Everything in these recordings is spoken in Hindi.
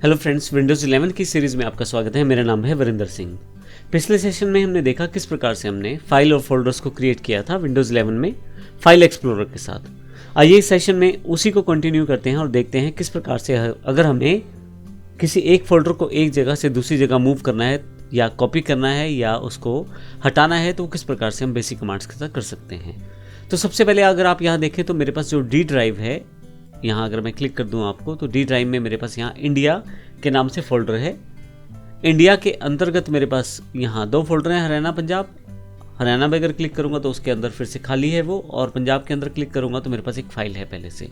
हेलो फ्रेंड्स, विंडोज़ 11 की सीरीज़ में आपका स्वागत है। मेरा नाम है वरिंदर सिंह। पिछले सेशन में हमने देखा किस प्रकार से हमने फाइल और फोल्डर्स को क्रिएट किया था विंडोज़ 11 में फाइल एक्सप्लोरर के साथ। आइए इस सेशन में उसी को कंटिन्यू करते हैं और देखते हैं किस प्रकार से अगर हमें किसी एक फोल्डर को एक जगह से दूसरी जगह मूव करना है या कॉपी करना है या उसको हटाना है तो किस प्रकार से हम बेसिक कमांड्स के साथ कर सकते हैं। तो सबसे पहले अगर आप यहाँ देखें तो मेरे पास जो डी ड्राइव है, यहाँ अगर मैं क्लिक कर दूं आपको तो डी ड्राइव में मेरे पास यहाँ इंडिया के नाम से फोल्डर है। इंडिया के अंतर्गत मेरे पास यहाँ दो फोल्डर हैं, हरियाणा पंजाब। हरियाणा में अगर क्लिक करूँगा तो उसके अंदर फिर से खाली है वो, और पंजाब के अंदर क्लिक करूँगा तो मेरे पास एक फाइल है पहले से।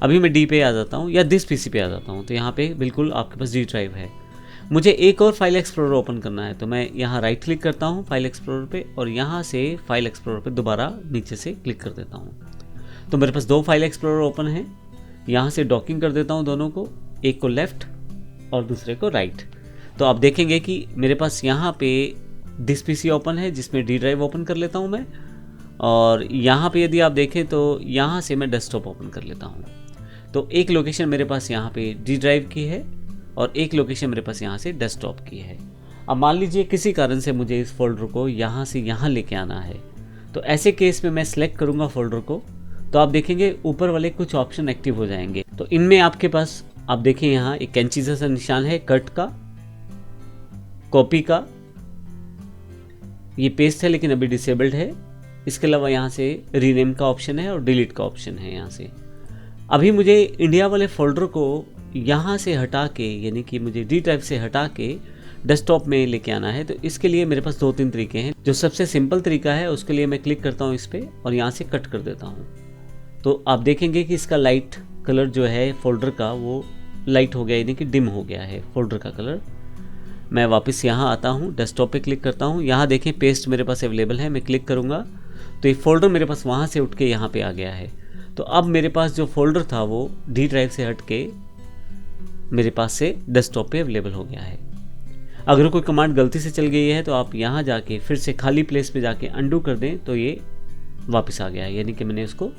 अभी मैं डी पे आ जाता हूँ या दिस पीसी पे आ जाता हूँ तो यहाँ पे बिल्कुल आपके पास डी ड्राइव है। मुझे एक और फाइल एक्सप्लोरर ओपन करना है तो मैं यहाँ राइट क्लिक करता हूँ फाइल एक्सप्लोरर पे और यहाँ से फाइल एक्सप्लोरर पे दोबारा नीचे से क्लिक कर देता हूँ। तो मेरे पास दो फाइल एक्सप्लोरर ओपन है। यहाँ से डॉकिंग कर देता हूँ दोनों को, एक को लेफ़्ट और दूसरे को राइट। तो आप देखेंगे कि मेरे पास यहाँ पे दिस पीसी ओपन है जिसमें डी ड्राइव ओपन कर लेता हूँ मैं, और यहाँ पे यदि आप देखें तो यहाँ से मैं डेस्कटॉप ओपन कर लेता हूँ। तो एक लोकेशन मेरे पास यहाँ पे डी ड्राइव की है और एक लोकेशन मेरे पास यहाँ से डेस्कटॉप की है। अब मान लीजिए किसी कारण से मुझे इस फोल्डर को यहाँ से यहाँ लेके आना है, तो ऐसे केस में मैं सेलेक्ट करूँगा फोल्डर को तो आप देखेंगे ऊपर वाले कुछ ऑप्शन एक्टिव हो जाएंगे। तो इनमें आपके पास आप देखें यहाँ एक कैंची जैसा निशान है, कट का, कॉपी का, ये पेस्ट है लेकिन अभी डिसेबल्ड है। इसके अलावा यहाँ से रीनेम का ऑप्शन है और डिलीट का ऑप्शन है। यहाँ से अभी मुझे इंडिया वाले फोल्डर को यहाँ से हटा के, यानी कि मुझे डी ड्राइव से हटा के डेस्कटॉप में लेके आना है। तो इसके लिए मेरे पास दो तीन तरीके हैं। जो सबसे सिंपल तरीका है उसके लिए मैं क्लिक करता हूँ इस पर और यहाँ से कट कर देता हूँ। तो आप देखेंगे कि इसका लाइट कलर जो है फोल्डर का वो लाइट हो गया, यानी कि डिम हो गया है फोल्डर का कलर। मैं वापस यहाँ आता हूँ, डेस्कटॉप पे क्लिक करता हूँ। यहाँ देखें पेस्ट मेरे पास अवेलेबल है, मैं क्लिक करूँगा तो ये फोल्डर मेरे पास वहाँ से उठ के यहाँ पे आ गया है। तो अब मेरे पास जो फोल्डर था वो डी ड्राइव से हट के मेरे पास से डेस्कटॉप पे अवेलेबल हो गया है। अगर कोई कमांड गलती से चल गई है तो आप यहाँ जाके फिर से खाली प्लेस पे जाके अंडू कर दें तो ये वापस आ गया है, यानी कि मैंने उसको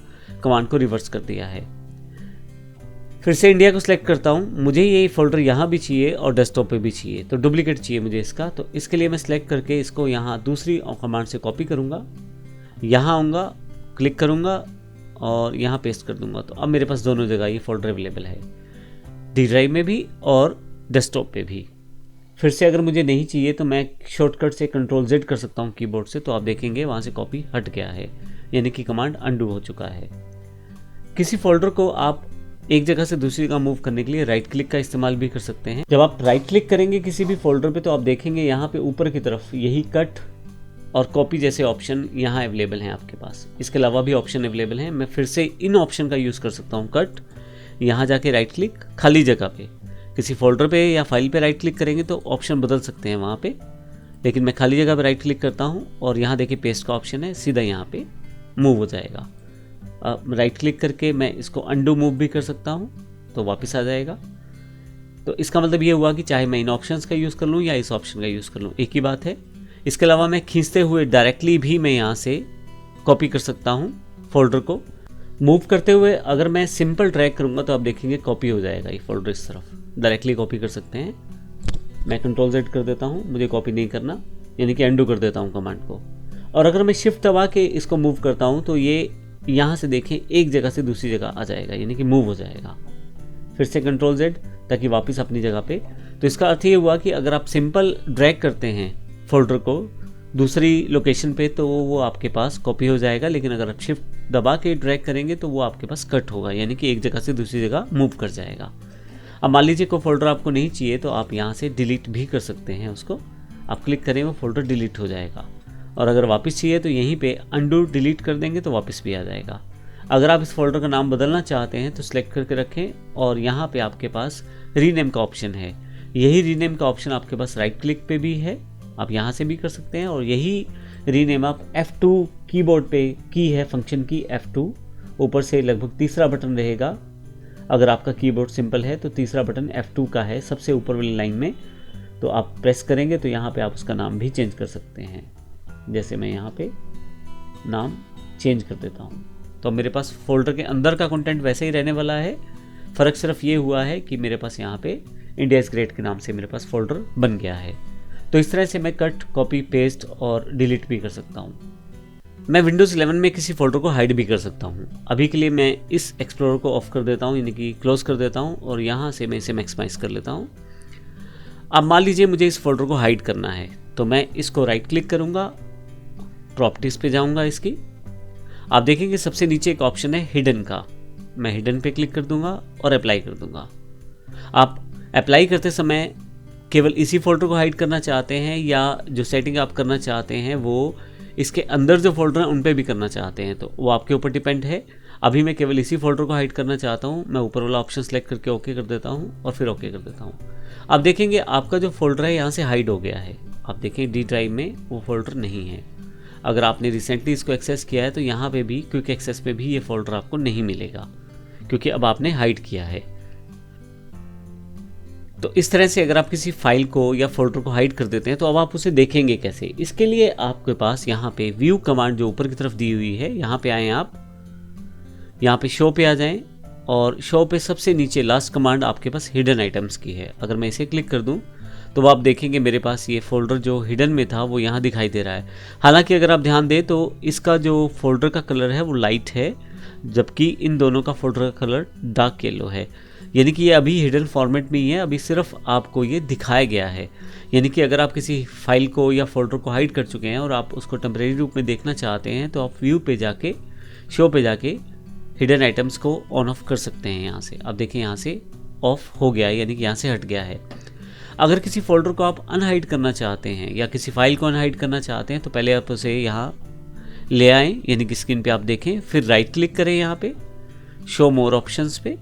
कमांड को रिवर्स कर दिया है। फिर से इंडिया को सिलेक्ट करता हूँ। मुझे ये फोल्डर यहाँ भी चाहिए और डेस्कटॉप पे भी चाहिए, तो डुप्लीकेट चाहिए मुझे इसका। तो इसके लिए मैं सिलेक्ट करके इसको यहाँ दूसरी कमांड से कॉपी करूँगा, यहाँ आऊँगा, क्लिक करूँगा और यहाँ पेस्ट कर दूँगा। तो अब मेरे पास दोनों जगह ये फोल्डर अवेलेबल है, डी ड्राइव में भी और डेस्कटॉप पे भी। फिर से अगर मुझे नहीं चाहिए तो मैं शॉर्टकट से Ctrl+Z कर सकता हूँ कीबोर्ड से, तो आप देखेंगे वहाँ से कॉपी हट गया है, यानी कि कमांड अंडू हो चुका है। किसी फोल्डर को आप एक जगह से दूसरी जगह मूव करने के लिए राइट क्लिक का इस्तेमाल भी कर सकते हैं। जब आप राइट क्लिक करेंगे किसी भी फोल्डर पे तो आप देखेंगे यहाँ पे ऊपर की तरफ यही कट और कॉपी जैसे ऑप्शन यहाँ अवेलेबल हैं आपके पास। इसके अलावा भी ऑप्शन अवेलेबल हैं। मैं फिर से इन ऑप्शन का यूज़ कर सकता हूँ, कट, यहाँ जाके राइट क्लिक, खाली जगह पे किसी फोल्डर पे या फाइल पे राइट क्लिक करेंगे तो ऑप्शन बदल सकते हैं वहाँ पे, लेकिन मैं खाली जगह पे राइट क्लिक करता हूँ और यहाँ देखिए पेस्ट का ऑप्शन है, सीधा यहाँ पे मूव हो जाएगा। राइट क्लिक करके मैं इसको अंडू मूव भी कर सकता हूँ तो वापस आ जाएगा। तो इसका मतलब ये हुआ कि चाहे मैं इन ऑप्शंस का यूज़ कर लूँ या इस ऑप्शन का यूज़ कर लूँ, एक ही बात है। इसके अलावा मैं खींचते हुए डायरेक्टली भी मैं यहाँ से कॉपी कर सकता हूँ फोल्डर को। मूव करते हुए अगर मैं सिंपल ड्रैग करूँगा तो आप देखेंगे कॉपी हो जाएगा ये फोल्डर इस तरफ, डायरेक्टली कॉपी कर सकते हैं। मैं Ctrl+Z कर देता हूँ, मुझे कॉपी नहीं करना, यानी कि अंडू कर देता हूँ कमांड को। और अगर मैं शिफ्ट दबा के इसको मूव करता हूँ तो ये यहाँ से देखें एक जगह से दूसरी जगह आ जाएगा, यानी कि मूव हो जाएगा। फिर से Ctrl+Z ताकि वापस अपनी जगह पे। तो इसका अर्थ ये हुआ कि अगर आप सिंपल ड्रैग करते हैं फोल्डर को दूसरी लोकेशन पे तो वो आपके पास कॉपी हो जाएगा, लेकिन अगर आप शिफ्ट दबा के ड्रैग करेंगे तो वो आपके पास कट होगा, यानी कि एक जगह से दूसरी जगह मूव कर जाएगा। अब मान लीजिए कोई फोल्डर आपको नहीं चाहिए तो आप यहाँ से डिलीट भी कर सकते हैं उसको। आप क्लिक करें वो फोल्डर डिलीट हो जाएगा, और अगर वापस चाहिए तो यहीं पे अंडू डिलीट कर देंगे तो वापस भी आ जाएगा। अगर आप इस फोल्डर का नाम बदलना चाहते हैं तो सिलेक्ट करके रखें और यहाँ पे आपके पास रीनेम का ऑप्शन है। यही रीनेम का ऑप्शन आपके पास राइट क्लिक पे भी है, आप यहाँ से भी कर सकते हैं। और यही रीनेम आप F2 कीबोर्ड पे की है, फंक्शन की F2, ऊपर से लगभग तीसरा बटन रहेगा। अगर आपका कीबोर्ड सिंपल है तो तीसरा बटन F2 का है सबसे ऊपर वाली लाइन में, तो आप प्रेस करेंगे तो यहाँ पे आप उसका नाम भी चेंज कर सकते हैं। जैसे मैं यहाँ पे नाम चेंज कर देता हूँ तो मेरे पास फोल्डर के अंदर का कंटेंट वैसे ही रहने वाला है। फ़र्क सिर्फ ये हुआ है कि मेरे पास यहाँ पे इंडिया इज ग्रेट के नाम से मेरे पास फोल्डर बन गया है। तो इस तरह से मैं कट, कॉपी, पेस्ट और डिलीट भी कर सकता हूँ। मैं विंडोज़ 11 में किसी फोल्डर को हाइड भी कर सकता हूँ। अभी के लिए मैं इस एक्सप्लोरर को ऑफ कर देता हूँ, यानी कि क्लोज कर देता हूँ, और यहाँ से मैं इसे मैक्सिमाइज कर लेता हूँ। अब मान लीजिए मुझे इस फोल्डर को हाइड करना है, तो मैं इसको राइट क्लिक करूँगा, प्रॉपर्टीज़ पे जाऊँगा इसकी। आप देखेंगे सबसे नीचे एक ऑप्शन है हिडन का, मैं हिडन पे क्लिक कर दूंगा और अप्लाई कर दूंगा। आप अप्लाई करते समय केवल इसी फोल्डर को हाइड करना चाहते हैं या जो सेटिंग आप करना चाहते हैं वो इसके अंदर जो फोल्डर हैं उन पे भी करना चाहते हैं, तो वो आपके ऊपर डिपेंड है। अभी मैं केवल इसी फोल्डर को हाइड करना चाहता हूँ, मैं ऊपर वाला ऑप्शन सेलेक्ट करके ओके कर देता हूँ और फिर ओके कर देता हूँ। आप देखेंगे आपका जो फोल्डर है यहाँ से हाइड हो गया है। आप देखें डी ड्राइव में वो फोल्डर नहीं है। अगर आपने रिसेंटली इसको एक्सेस किया है तो यहाँ पे भी क्विक एक्सेस पे भी ये फोल्डर आपको नहीं मिलेगा, क्योंकि अब आपने हाइड किया है। तो इस तरह से अगर आप किसी फाइल को या फोल्डर को हाइड कर देते हैं तो अब आप उसे देखेंगे कैसे। इसके लिए आपके पास यहाँ पे व्यू कमांड जो ऊपर की तरफ दी हुई है, यहाँ पे आए आप, यहाँ पे शो पे आ जाएं और शो पे सबसे नीचे लास्ट कमांड आपके पास हिडन आइटम्स की है। अगर मैं इसे क्लिक कर दूं तो आप देखेंगे मेरे पास ये फोल्डर जो हिडन में था वो यहाँ दिखाई दे रहा है। हालांकि अगर आप ध्यान दें तो इसका जो फोल्डर का कलर है वो लाइट है, जबकि इन दोनों का फोल्डर का कलर डार्क येलो है, यानी कि ये अभी हिडन फॉर्मेट में ही है, अभी सिर्फ आपको ये दिखाया गया है। यानी कि अगर आप किसी फाइल को या फोल्डर को हाइड कर चुके हैं और आप उसको टेम्परेरी रूप में देखना चाहते हैं तो आप व्यू पे जाके, शो पे जाके हिडन आइटम्स को ऑन ऑफ कर सकते हैं। यहाँ से आप देखें यहाँ से ऑफ हो गया है, यानी कि यहाँ से हट गया है। अगर किसी फोल्डर को आप अनहाइड करना चाहते हैं या किसी फाइल को अनहाइड करना चाहते हैं तो पहले आप उसे यहाँ ले आएँ, यानी कि स्क्रीन पे आप देखें, फिर राइट क्लिक करें यहाँ पे शो मोर ऑप्शंस पे,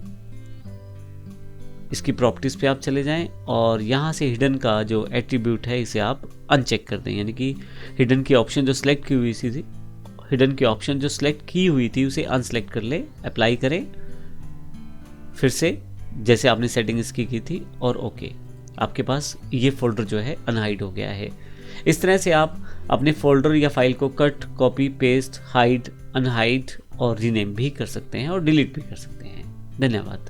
इसकी प्रॉपर्टीज़ पे आप चले जाएं और यहाँ से हिडन का जो एट्रीब्यूट है इसे आप अनचेक कर दें, यानी कि हिडन की ऑप्शन जो सिलेक्ट की हुई थी, हिडन की ऑप्शन जो सिलेक्ट की हुई थी उसे अनसेलेक्ट कर ले, अप्लाई करें फिर से जैसे आपने सेटिंग इसकी की थी और ओके, आपके पास ये फोल्डर जो है अनहाइड हो गया है। इस तरह से आप अपने फोल्डर या फाइल को cut, copy, paste, hide, unhide और रीनेम भी कर सकते हैं और डिलीट भी कर सकते हैं। धन्यवाद।